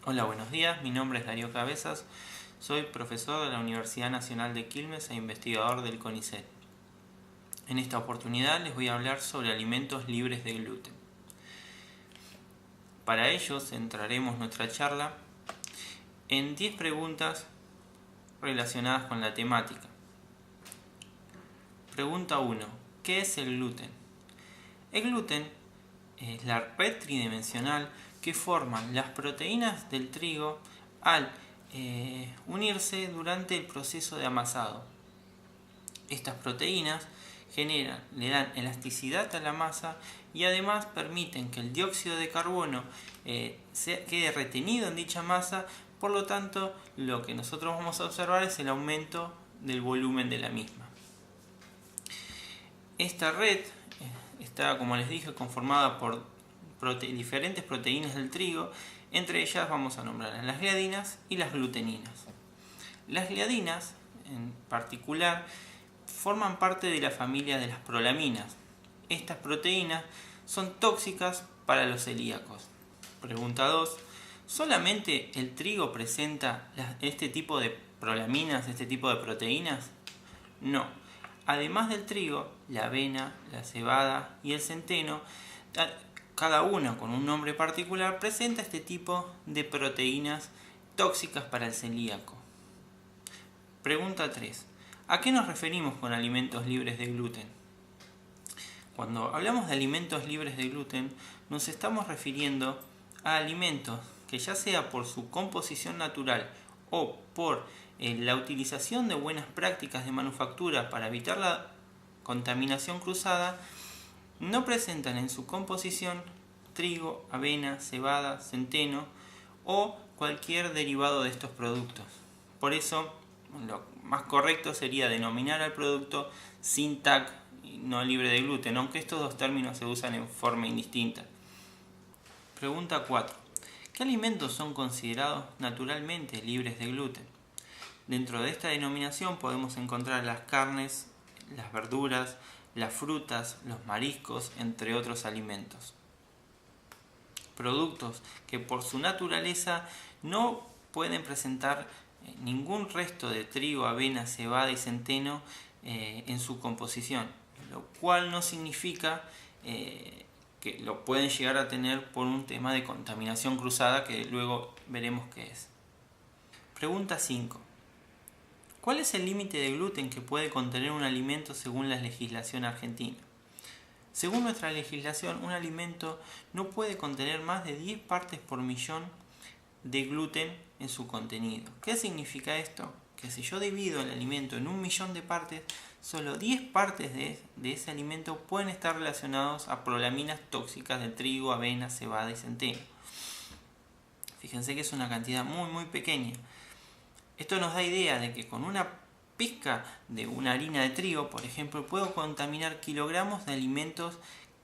Hola, buenos días. Mi nombre es Darío Cabezas. Soy profesor de la Universidad Nacional de Quilmes e investigador del CONICET. En esta oportunidad les voy a hablar sobre alimentos libres de gluten. Para ello centraremos nuestra charla en 10 preguntas relacionadas con la temática. Pregunta 1. ¿Qué es el gluten? El gluten es la red tridimensional que forman las proteínas del trigo al unirse durante el proceso de amasado. Estas proteínas le dan elasticidad a la masa y además permiten que el dióxido de carbono quede retenido en dicha masa. Por lo tanto, lo que nosotros vamos a observar es el aumento del volumen de la misma. Esta red está, como les dije, conformada por diferentes proteínas del trigo. Entre ellas vamos a nombrar las gliadinas y las gluteninas. Las gliadinas, en particular, forman parte de la familia de las prolaminas. Estas proteínas son tóxicas para los celíacos. Pregunta 2. ¿Solamente el trigo presenta este tipo de prolaminas, este tipo de proteínas? No. Además del trigo, la avena, la cebada y el centeno, cada uno con un nombre particular, presenta este tipo de proteínas tóxicas para el celíaco. Pregunta 3. ¿A qué nos referimos con alimentos libres de gluten? Cuando hablamos de alimentos libres de gluten, nos estamos refiriendo a alimentos que, ya sea por su composición natural o por la utilización de buenas prácticas de manufactura para evitar la contaminación cruzada, no presentan en su composición trigo, avena, cebada, centeno o cualquier derivado de estos productos. Por eso, lo más correcto sería denominar al producto sin TAC y no libre de gluten, aunque estos dos términos se usan en forma indistinta. Pregunta 4. ¿Qué alimentos son considerados naturalmente libres de gluten? Dentro de esta denominación podemos encontrar las carnes, las verduras, las frutas, los mariscos, entre otros alimentos. Productos que por su naturaleza no pueden presentar ningún resto de trigo, avena, cebada y centeno en su composición, lo cual no significa que lo pueden llegar a tener por un tema de contaminación cruzada, que luego veremos qué es. Pregunta 5. ¿Cuál es el límite de gluten que puede contener un alimento según la legislación argentina? Según nuestra legislación, un alimento no puede contener más de 10 partes por millón de gluten en su contenido. ¿Qué significa esto? Que si yo divido el alimento en 1.000.000 de partes, solo 10 partes de ese alimento pueden estar relacionados a prolaminas tóxicas del trigo, avena, cebada y centeno. Fíjense que es una cantidad muy pequeña. Esto nos da idea de que con una pizca de una harina de trigo, por ejemplo, puedo contaminar kilogramos de alimentos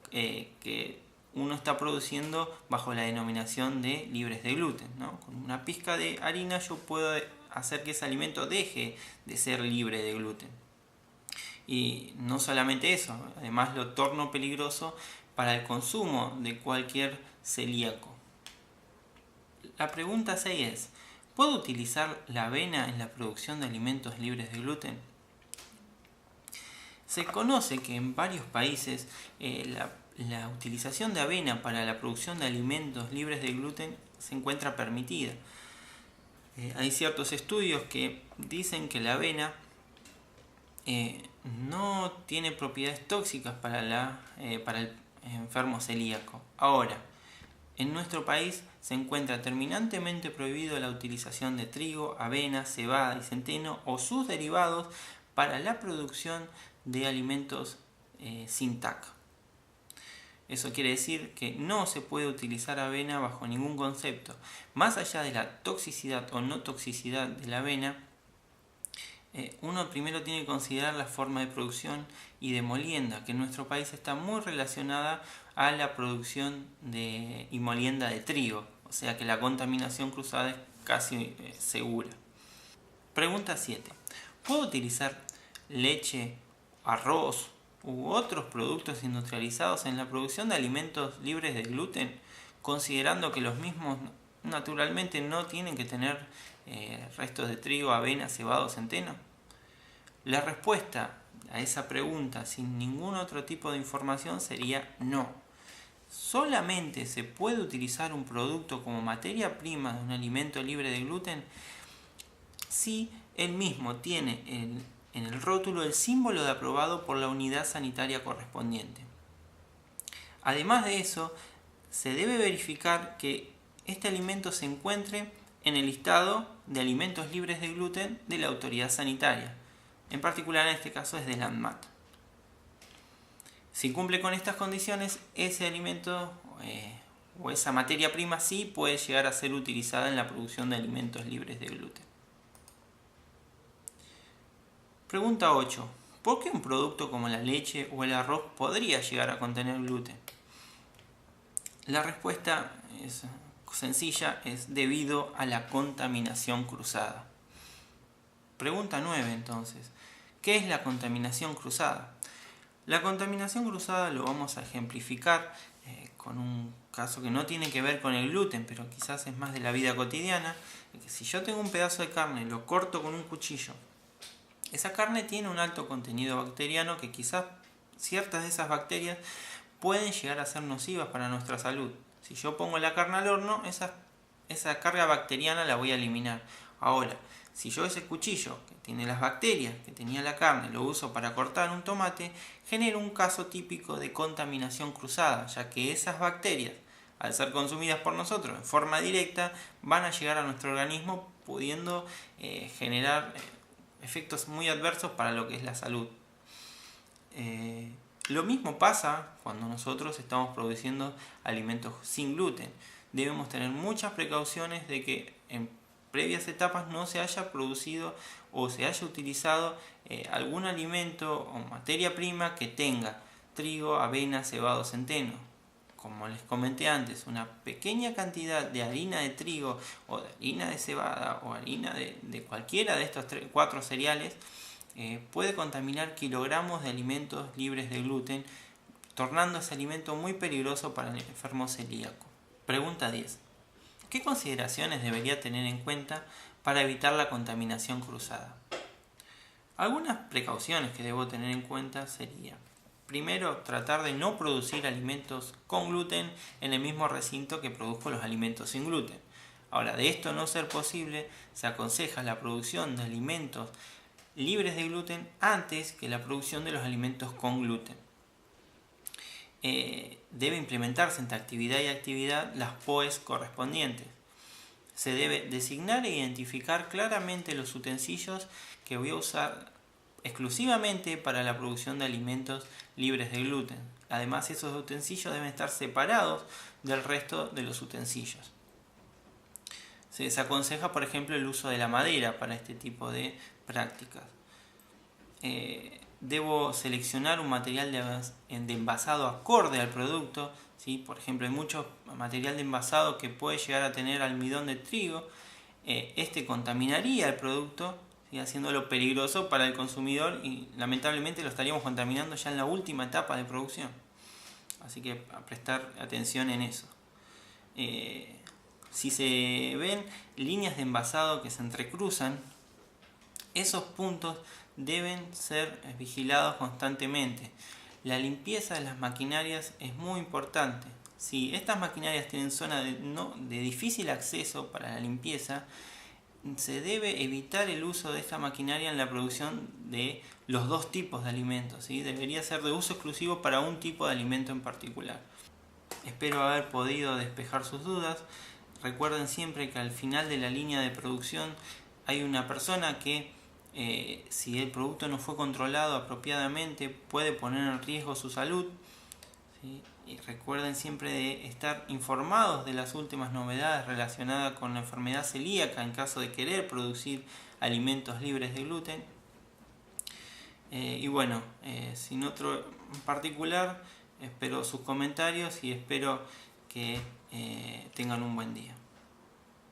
que uno está produciendo bajo la denominación de libres de gluten, ¿no? Con una pizca de harina yo puedo hacer que ese alimento deje de ser libre de gluten. Y no solamente eso, además lo torno peligroso para el consumo de cualquier celíaco. La pregunta 6 es: ¿puedo utilizar la avena en la producción de alimentos libres de gluten? Se conoce que en varios países la utilización de avena para la producción de alimentos libres de gluten se encuentra permitida. Hay ciertos estudios que dicen que la avena no tiene propiedades tóxicas para el enfermo celíaco. Ahora, en nuestro país se encuentra terminantemente prohibido la utilización de trigo, avena, cebada y centeno o sus derivados para la producción de alimentos sin TAC. Eso quiere decir que no se puede utilizar avena bajo ningún concepto. Más allá de la toxicidad o no toxicidad de la avena, uno primero tiene que considerar la forma de producción y de molienda, que en nuestro país está muy relacionada a la producción y molienda de trigo, o sea que la contaminación cruzada es casi segura. Pregunta 7. ¿Puedo utilizar leche, arroz u otros productos industrializados en la producción de alimentos libres de gluten, considerando que los mismos naturalmente no tienen que tener restos de trigo, avena, cebada o centeno? La respuesta a esa pregunta sin ningún otro tipo de información sería no. Solamente se puede utilizar un producto como materia prima de un alimento libre de gluten si él mismo tiene en el rótulo el símbolo de aprobado por la unidad sanitaria correspondiente. Además de eso, se debe verificar que este alimento se encuentre en el listado de alimentos libres de gluten de la autoridad sanitaria. En particular, en este caso es de la ANMAT. Si cumple con estas condiciones, ese alimento o esa materia prima sí puede llegar a ser utilizada en la producción de alimentos libres de gluten. Pregunta 8. ¿Por qué un producto como la leche o el arroz podría llegar a contener gluten? La respuesta es sencilla, es debido a la contaminación cruzada. Pregunta 9 entonces. ¿Qué es la contaminación cruzada? La contaminación cruzada lo vamos a ejemplificar con un caso que no tiene que ver con el gluten, pero quizás es más de la vida cotidiana. Si yo tengo un pedazo de carne, lo corto con un cuchillo, esa carne tiene un alto contenido bacteriano que quizás ciertas de esas bacterias pueden llegar a ser nocivas para nuestra salud. Si yo pongo la carne al horno, esa carga bacteriana la voy a eliminar. Ahora, si yo ese cuchillo que tiene las bacterias que tenía la carne lo uso para cortar un tomate, genera un caso típico de contaminación cruzada, ya que esas bacterias, al ser consumidas por nosotros en forma directa, van a llegar a nuestro organismo pudiendo generar efectos muy adversos para lo que es la salud. Lo mismo pasa cuando nosotros estamos produciendo alimentos sin gluten. Debemos tener muchas precauciones de que en previas etapas no se haya producido o se haya utilizado algún alimento o materia prima que tenga trigo, avena, cebada o centeno. Como les comenté antes, una pequeña cantidad de harina de trigo o de harina de cebada o harina de cualquiera de estos 4 cereales puede contaminar kilogramos de alimentos libres de gluten, tornando ese alimento muy peligroso para el enfermo celíaco. Pregunta 10. ¿Qué consideraciones debería tener en cuenta para evitar la contaminación cruzada? Algunas precauciones que debo tener en cuenta serían: primero, tratar de no producir alimentos con gluten en el mismo recinto que produzco los alimentos sin gluten. Ahora, de esto no ser posible, se aconseja la producción de alimentos libres de gluten antes que la producción de los alimentos con gluten. Debe implementarse entre actividad y actividad las POEs correspondientes. Se debe designar e identificar claramente los utensilios que voy a usar exclusivamente para la producción de alimentos libres de gluten. Además, esos utensilios deben estar separados del resto de los utensilios. Se desaconseja, por ejemplo, el uso de la madera para este tipo de prácticas. Debo seleccionar un material de envasado acorde al producto, ¿sí? Por ejemplo, hay mucho material de envasado que puede llegar a tener almidón de trigo. Este contaminaría el producto, ¿sí? Haciéndolo peligroso para el consumidor y lamentablemente lo estaríamos contaminando ya en la última etapa de producción. Así que a prestar atención en eso. Si se ven líneas de envasado que se entrecruzan, esos puntos deben ser vigilados constantemente. La limpieza de las maquinarias es muy importante. Si estas maquinarias tienen zona de difícil acceso para la limpieza, se debe evitar el uso de esta maquinaria en la producción de los 2 tipos de alimentos, ¿sí? Debería ser de uso exclusivo para un tipo de alimento en particular. Espero haber podido despejar sus dudas. Recuerden siempre que al final de la línea de producción hay una persona que, si el producto no fue controlado apropiadamente, puede poner en riesgo su salud, ¿sí? Y recuerden siempre de estar informados de las últimas novedades relacionadas con la enfermedad celíaca en caso de querer producir alimentos libres de gluten. Y bueno, sin otro en particular, espero sus comentarios y espero que tengan un buen día.